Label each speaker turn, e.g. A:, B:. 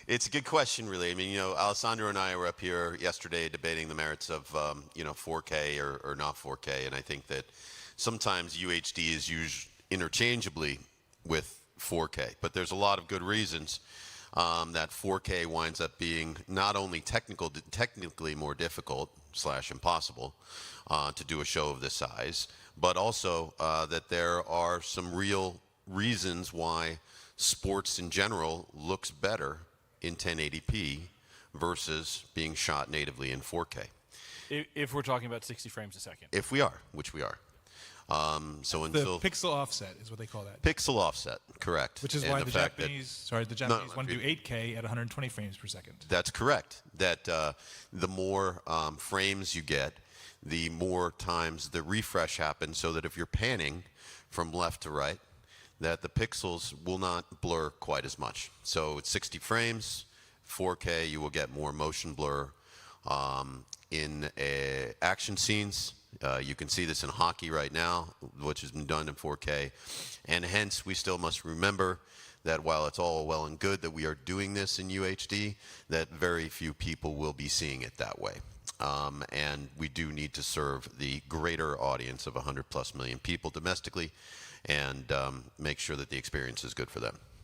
A: It's a good question, really. I mean, Alessandro and I were up here yesterday debating the merits of, 4K or not 4K, and I think that sometimes UHD is used interchangeably with 4K, but there's a lot of good reasons that 4K winds up being not only technically more difficult / impossible to do a show of this size, but also that there are some real reasons why sports in general looks better in 1080p versus being shot natively in 4K.
B: If we're talking about 60 frames a second.
A: If we are, which we are. So
C: the pixel offset is what they call that.
A: Pixel offset, correct.
C: Which is why the Japanese want to do 8K at 120 frames per second.
A: That's correct. That the more frames you get, the more times the refresh happens, so that if you're panning from left to right, that the pixels will not blur quite as much. So it's 60 frames, 4K, you will get more motion blur in action scenes. You can see this in hockey right now, which has been done in 4K. And hence, we still must remember that while it's all well and good that we are doing this in UHD, that very few people will be seeing it that way. And we do need to serve the greater audience of 100+ million people domestically and make sure that the experience is good for them.